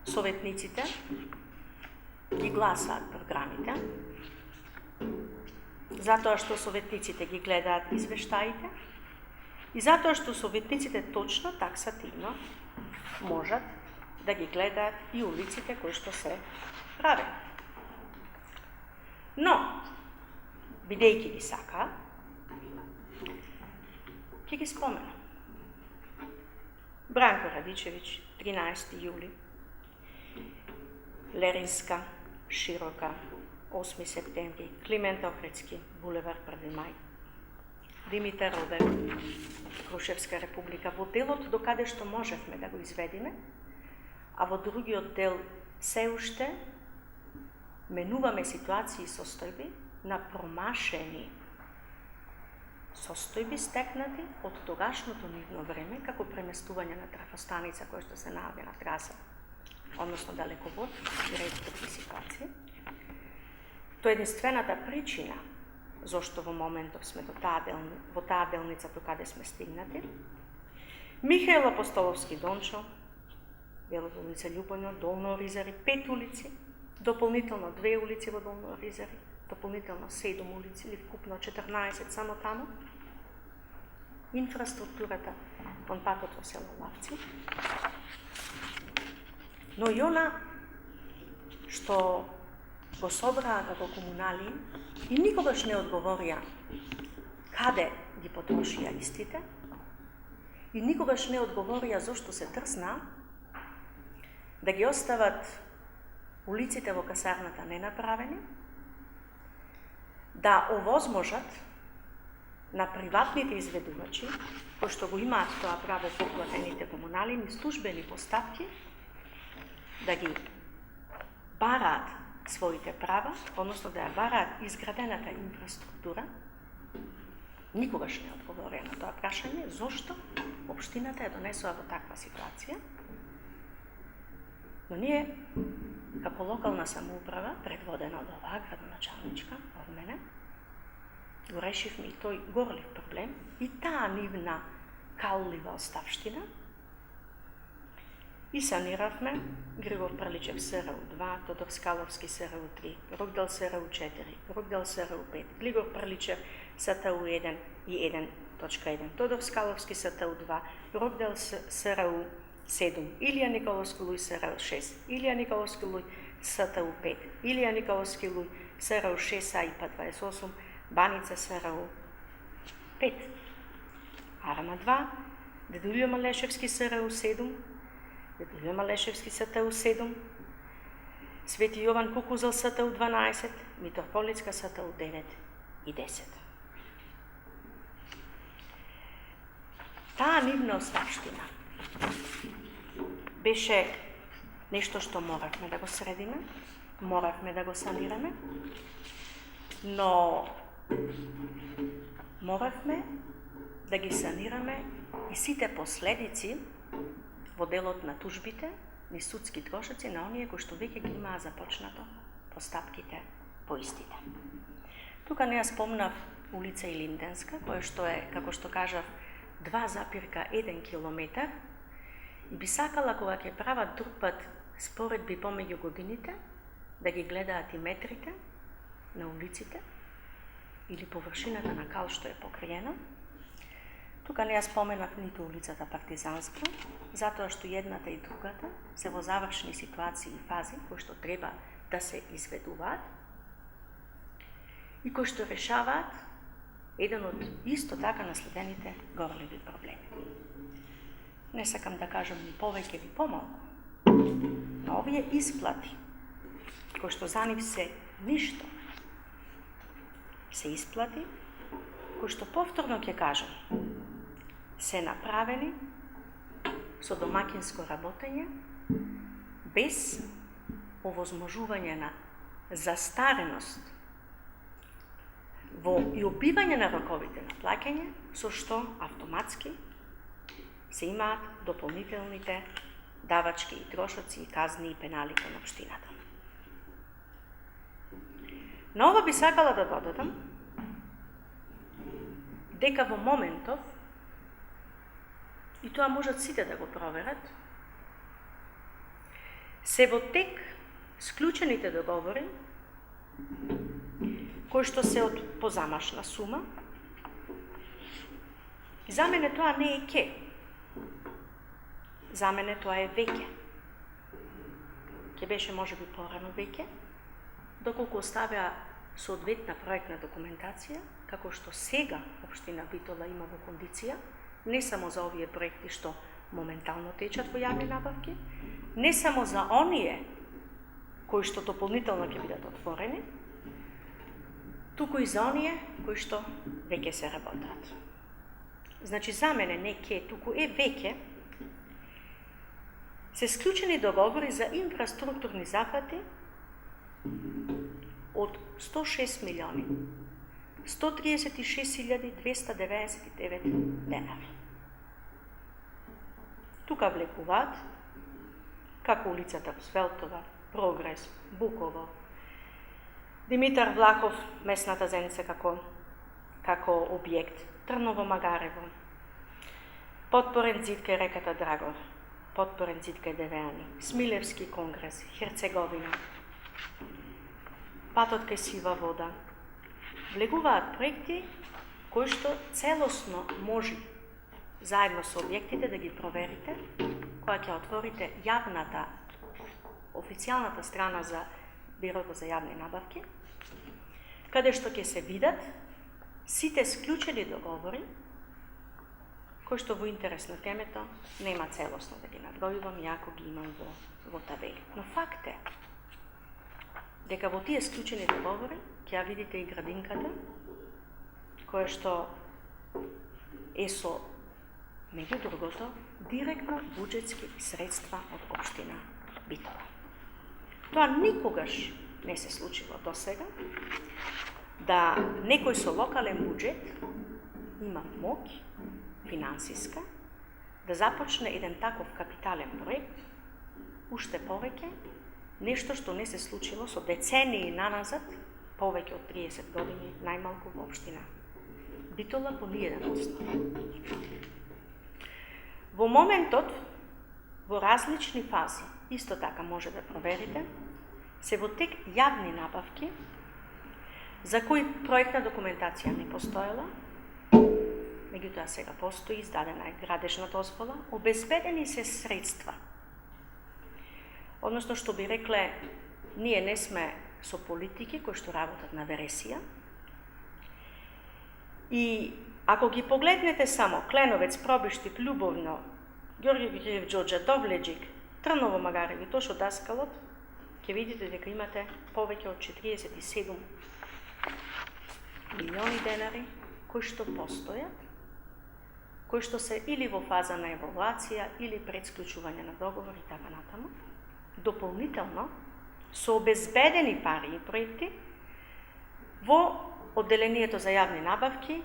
советниците ги гласаат програмите, затоа што советниците ги гледаат извештаите и затоа што советниците точно таксативно можат да ги гледаат и улиците кои што се правени. Но, бидејќи ги сакаат, ќе ги споменам. Бранко Радичевиќ, 13 јули, Леринска, Широка, 8 септември, Климент Охридски, булевар 1 мај, Димитар Родев, Крушевска република, во делот докаде што можевме да го изведиме, а во другиот дел се уште менуваме ситуации и состојби на промашени состојби стекнати од тогашното нивно време, како преместување на трафостаница која што се наоѓа на траса, односно далековод и ред други ситуации. Тоа е единствената причина зошто во моментов сме во таа делница до каде сме стигнати. Михаил Апостоловски Дончо, Белова улица Љубоњо, Долно Оризари, 5 улици, дополнително 2 улици во Долно Оризари, дополнително 7 улици или вкупно 14 само таму. Инфраструктурата кон патот во село Лавци. Но и она што го собраа како комунали и никогаш не одговорија каде ги потрошија истите и никогаш не одговорија зошто се дрзна да ги остават улиците во касарната ненаправени, да овозможат на приватните изведувачи, кои што го имаат тоа право поплатените комунални службени поставки, да ги бараат своите права, односно да ја бараат изградената инфраструктура. Никогаш не одговорија на тоа прашање, зошто општината ја донесува во таква ситуација. Но ние, како локална самоуправа, предводена од оваа градоначалничка, од мене, го решивме и тој горлив проблем и таа нивна каллива оставштина и саниравме Григор Праличев СРУ 2, Тодор Скаловски СРУ 3, Рокдел СРУ 4, Рокдел СРУ 5, Григор Праличев СТУ 1 и 1.1, Тодор Скаловски СТУ 2, Рокдел СРУ 7, Илија Николовски Луј СРУ 6, Илија Николовски Луј СТУ 5, Илија Николовски Луј СРУ 6А ИПА 28, Баница СРУ 5, Арама 2, Дедулио Малешевски СРУ 7, Дедулио Малешевски СТУ 7, Свети Јован Кукузел СТУ 12, Митрополитска СТУ 9 и 10. Таа нивна оставштина беше нешто што моравме да го средиме, моравме да го санираме, но моравме да ги санираме и сите последици во делот на тужбите ни судски трошоци на оние кои што веќе ги имаа започнато постапките по истите. Тука не ја спомнав улица Илинденска, која што е, како што кажав, 2,1 километар, и би сакала кога ќе прават друг пат споредби помеѓу годините, да ги гледаат и метрите на улиците или површината на кал што е покриена. Тука не ја споменав ниту улицата Партизанска, затоа што едната и другата се во завршни ситуации и фази кои што треба да се изведуваат и кои што решаваат еден од исто така наследените горливи проблеми. Не сакам да кажам ни повеќе ни помалку, но овие исплати, кои што за нив се ништо, се исплати кои што повторно ќе кажам, се направени со домакинско работење, без овозможување на застареност во и обивање на роковите на плаќање, со што автоматски се имаат дополнителните давачки и трошоци и казни и пенали кон општината. На ова би сакала да додадам дека во моментов, и тоа можат сите да го проверат, се во тек склучените договори, кои што се од позамашна сума. За мене тоа не е ке. За мене тоа е веќе. Ке беше можеби порано веќе, доколку оставя соодветна проектна документација, како што сега Општина Битола има во кондиција, не само за овие проекти што моментално течат во јавни набавки, не само за оние кои што дополнително ќе бидат отворени, туку и за оние кои што веќе се работат. Значи, за мене не ке, туку е веќе, се склучени договори за инфраструктурни зафати од 106 милиони 136.299 денари. Тука влегуваат како улицата Свелтова, Прогрес, Буково, Димитар Влахов, местната зеница како објект, Трново Магарево, Потпорен зид кај реката Драгор, Потпорен зид кај Девеани, Смилевски конгрес, Херцеговина, патот кај Сива вода. Влегуваат проекти кои што целосно може заедно со објектите да ги проверите, кога ќе отворите јавната, официјалната страна за Бирото за јавни набавки, каде што ќе се видат сите склучени договори, кои што во интерес на темето нема целосно да ги надбројувам, јако ги имам во табели. Но факт е дека во тие склучени договори ќе ја видите и градинката, која што е со, меѓу другото, директно буџетски средства од Општина Битола. Тоа никогаш не се случило до сега, да некој со локален буџет има моќ финансиска да започне еден таков капитален проект, уште повеќе, нешто што не се случило со децении наназад, повеќе од 30 години, најмалку во Општина Битола по ниеден основ. Во моментот, во различни фази, исто така може да проверите, се во тек јавни набавки, за кои проектна документација не постоела, меѓутоа сега постои, издадена е градежна дозвола, обезбедени се средства. Односно, што би рекле, ние не сме со политики кои што работат на вересија. И ако ги погледнете само Кленовец, Пробиштип, Љубовно, Ѓорѓе Гриев, Џоџа, Довлеџик, Трново Магарево, Тошо Даскалот, ќе видите дека имате повеќе од 47 милиони денари кои што постојат, кои што се или во фаза на евалуација, или пред склучување на договор и така натаму. Дополнително, со обезбедени пари и проекти, во одделението за јавни набавки,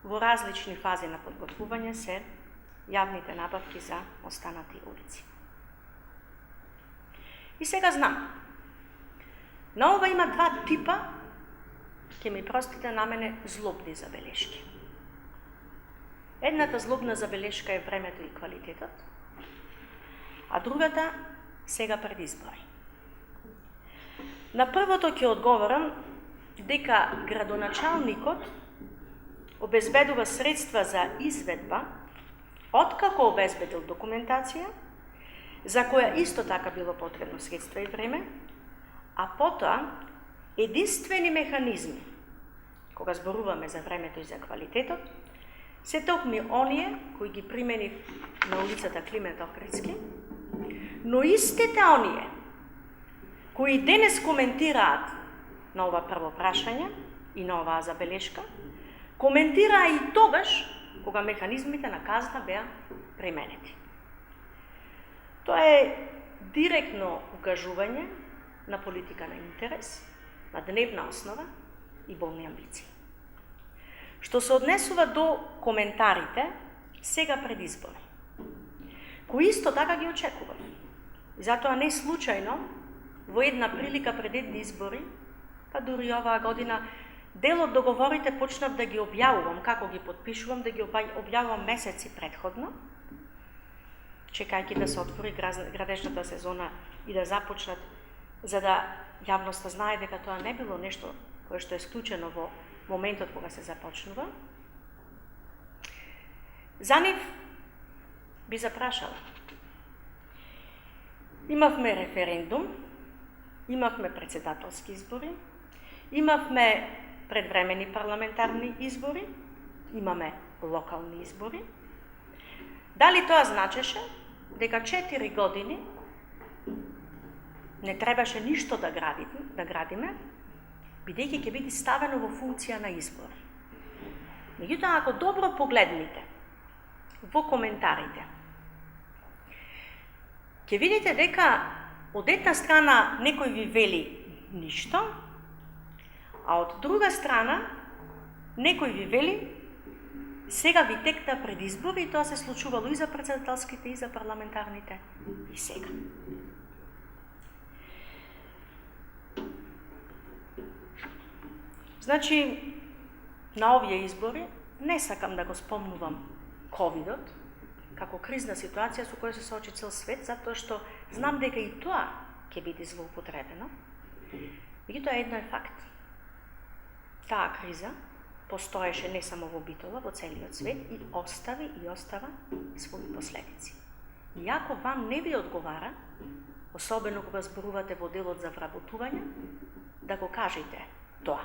во различни фази на подготвување се јавните набавки за останати улици. И сега знам, на ова има два типа, ќе ми простите на мене, злобни забелешки. Едната злобна забелешка е времето и квалитетот, а другата сега пред избори. На првото ќе одговорам дека градоначалникот обезбедува средства за изведба, откако обезбедил документација, за која исто така било потребно средства и време, а потоа единствени механизми, кога зборуваме за времето и за квалитетот, се токму оние кои ги применив на улицата Климент Охридски, но истите оние кои денес коментираат на ова прво прашање и на оваа забелешка, коментираа и тогаш кога механизмите на казна беа применети. Тоа е директно укажување на политика на интерес, на дневна основа и болни амбиции. Што се однесува до коментарите сега пред избори, кои исто така ги очекував. И затоа не случајно, во една прилика пред едни избори, па дури оваа година, дел од договорите почнав да ги објавувам, како ги подпишувам, да ги објавувам месеци предходно, чекајќи да се отвори градежната сезона и да започнат, за да јавноста знае дека тоа не било нешто кое што е исклучено во моментот кога се започнува. За нив би запрашала. Имавме референдум, имавме председателски избори, имавме предвремени парламентарни избори, имаме локални избори. Дали тоа значеше дека 4 години не требаше ништо да градиме, бидејќи ќе биде ставено во функција на избор. Меѓутоа, ако добро погледнете во коментарите, ќе видите дека од една страна некој ви вели ништо, а од друга страна некој ви вели сега ви текна предизбори и тоа се случувало и за председателските, и за парламентарните, и сега. Значи, на овие избори не сакам да го спомнувам ковидот како кризна ситуација со која се соочи цел свет, затоа што знам дека и тоа ќе биде злоупотребено. Меѓутоа едно е факт. Таа криза постоеше не само во Битола, во целиот свет и остава своји последици. И ако вам не ви одговара, особено кога зборувате во делот за вработување, да го кажете тоа.